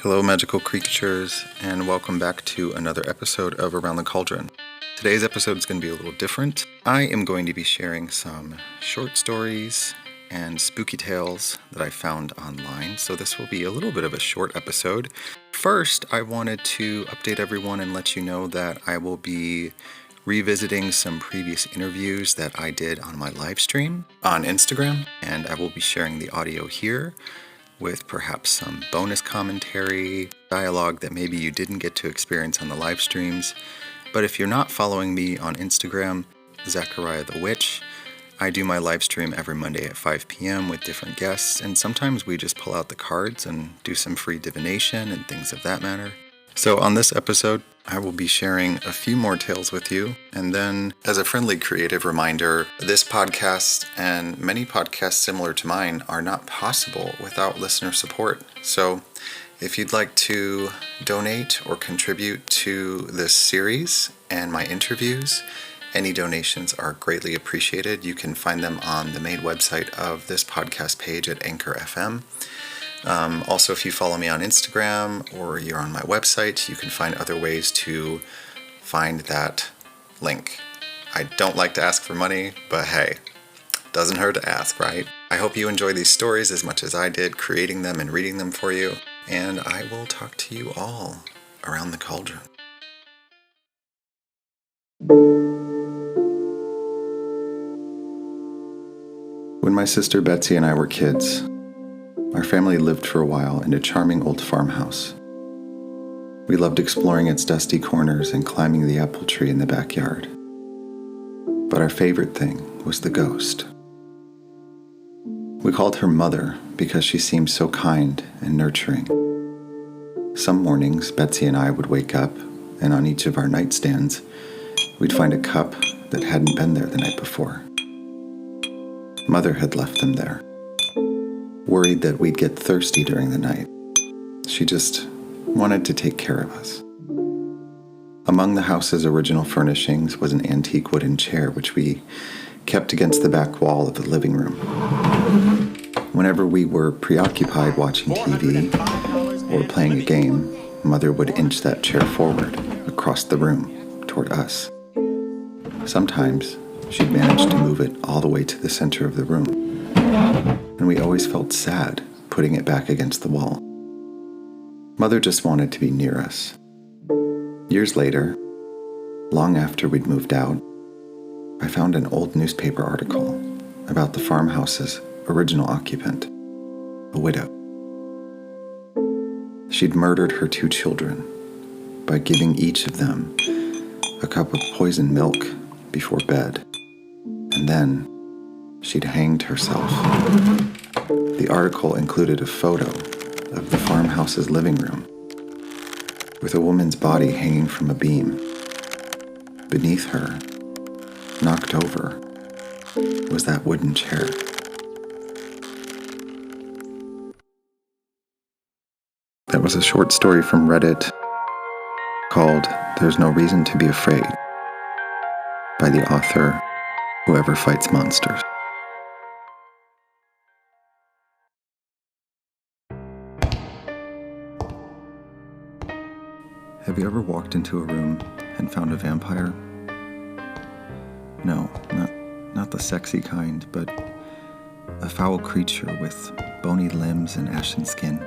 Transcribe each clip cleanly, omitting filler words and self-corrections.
Hello, magical creatures, and welcome back to another episode of Around the Cauldron. Today's episode is going to be a little different. I am going to be sharing some short stories and spooky tales that I found online, so this will be a little bit of a short episode. First, I wanted to update everyone and let you know that I will be revisiting some previous interviews that I did on my live stream on Instagram, and I will be sharing the audio here with perhaps some bonus commentary, dialogue that maybe you didn't get to experience on the live streams. But if you're not following me on Instagram, Zachariah the Witch, I do my live stream every Monday at 5 p.m. with different guests, and sometimes we just pull out the cards and do some free divination and things of that matter. So on this episode, I will be sharing a few more tales with you, and then as a friendly creative reminder, this podcast and many podcasts similar to mine are not possible without listener support. So if you'd like to donate or contribute to this series and my interviews, any donations are greatly appreciated. You can find them on the main website of this podcast page at Anchor FM. Also, if you follow me on Instagram or you're on my website, you can find other ways to find that link. I don't like to ask for money, but hey, doesn't hurt to ask, right? I hope you enjoy these stories as much as I did creating them and reading them for you, and I will talk to you all around the cauldron. When my sister Betsy and I were kids, our family lived for a while in a charming old farmhouse. We loved exploring its dusty corners and climbing the apple tree in the backyard. But our favorite thing was the ghost. We called her Mother because she seemed so kind and nurturing. Some mornings, Betsy and I would wake up, and on each of our nightstands, we'd find a cup that hadn't been there the night before. Mother had left them there, worried that we'd get thirsty during the night. She just wanted to take care of us. Among the house's original furnishings was an antique wooden chair which we kept against the back wall of the living room. Whenever we were preoccupied watching TV or playing a game, Mother would inch that chair forward across the room toward us. Sometimes she'd manage to move it all the way to the center of the room, and we always felt sad putting it back against the wall. Mother just wanted to be near us. Years later, long after we'd moved out, I found an old newspaper article about the farmhouse's original occupant, a widow. She'd murdered her 2 children by giving each of them a cup of poisoned milk before bed, and then she'd hanged herself. The article included a photo of the farmhouse's living room with a woman's body hanging from a beam. Beneath her, knocked over, was that wooden chair. That was a short story from Reddit called "There's No Reason to Be Afraid" by the author Whoever Fights Monsters. Have you ever walked into a room and found a vampire? No, not the sexy kind, but a foul creature with bony limbs and ashen skin.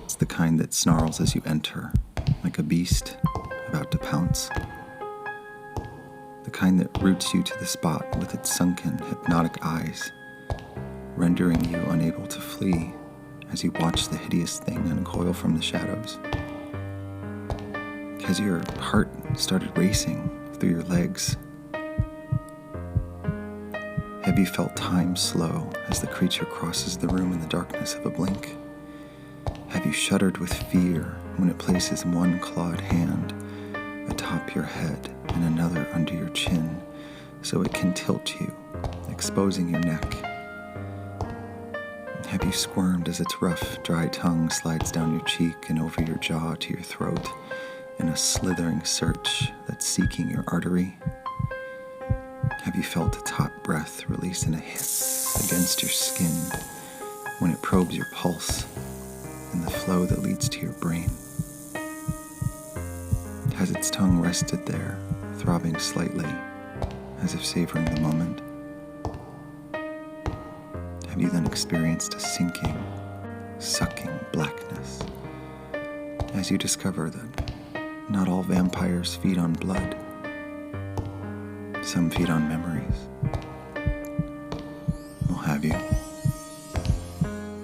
It's the kind that snarls as you enter, like a beast about to pounce. The kind that roots you to the spot with its sunken, hypnotic eyes, rendering you unable to flee as you watch the hideous thing uncoil from the shadows. Has your heart started racing through your legs? Have you felt time slow as the creature crosses the room in the darkness of a blink? Have you shuddered with fear when it places one clawed hand atop your head and another under your chin so it can tilt you, exposing your neck? Have you squirmed as its rough, dry tongue slides down your cheek and over your jaw to your throat in a slithering search that's seeking your artery? Have you felt its hot breath release in a hiss against your skin when it probes your pulse, in the flow that leads to your brain? Has its tongue rested there, throbbing slightly, as if savoring the moment? Have you then experienced a sinking, sucking blackness as you discover that not all vampires feed on blood? Some feed on memories. Well, have you?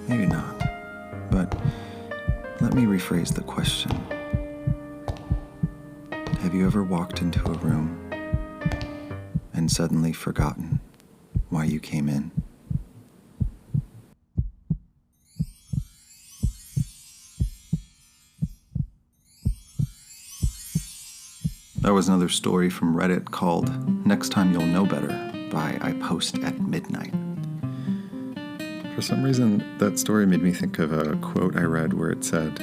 Maybe not, but let me rephrase the question. Have you ever walked into a room and suddenly forgotten why you came in? That was another story from Reddit called Next Time You'll Know Better by I Post at Midnight. For some reason, that story made me think of a quote I read where it said,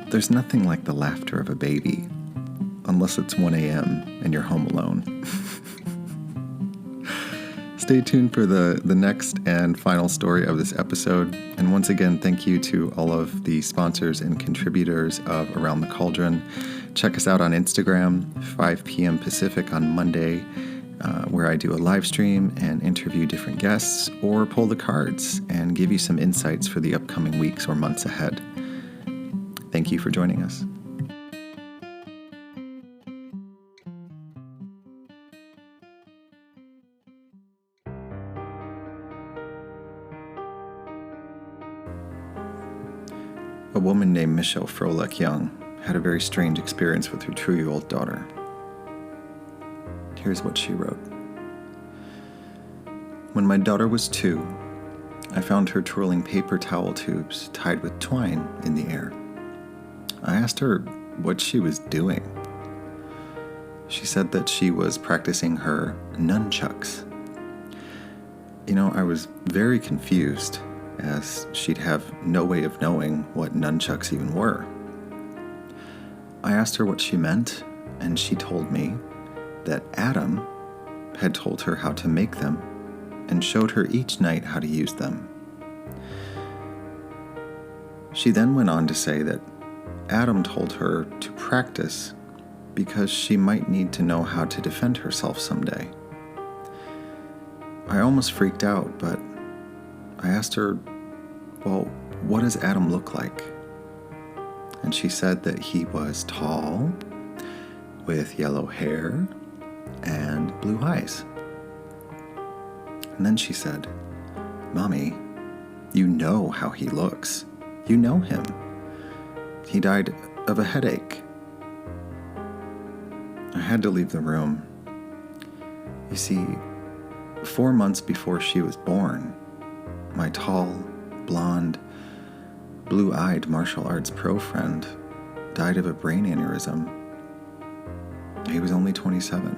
"There's nothing like the laughter of a baby, unless it's 1 a.m. and you're home alone." Stay tuned for the next and final story of this episode. And once again, thank you to all of the sponsors and contributors of Around the Cauldron. Check us out on Instagram, 5 p.m. Pacific on Monday, where I do a live stream and interview different guests or pull the cards and give you some insights for the upcoming weeks or months ahead. Thank you for joining us. A woman named Michelle Froelich Young had a very strange experience with her 2-year-old daughter. Here's what she wrote. When my daughter was 2, I found her twirling paper towel tubes tied with twine in the air. I asked her what she was doing. She said that she was practicing her nunchucks. I was very confused, as she'd have no way of knowing what nunchucks even were. I asked her what she meant, and she told me that Adam had told her how to make them and showed her each night how to use them. She then went on to say that Adam told her to practice because she might need to know how to defend herself someday. I almost freaked out, but I asked her, well, what does Adam look like? And she said that he was tall, with yellow hair, and blue eyes. And then she said, Mommy, you know how he looks. You know him. He died of a headache. I had to leave the room. You see, 4 months before she was born, my tall, blonde, blue-eyed martial arts pro friend died of a brain aneurysm. He was only 27.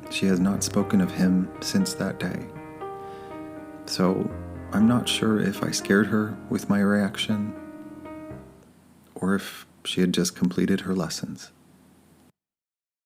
She has not spoken of him since that day. So I'm not sure if I scared her with my reaction or if she had just completed her lessons.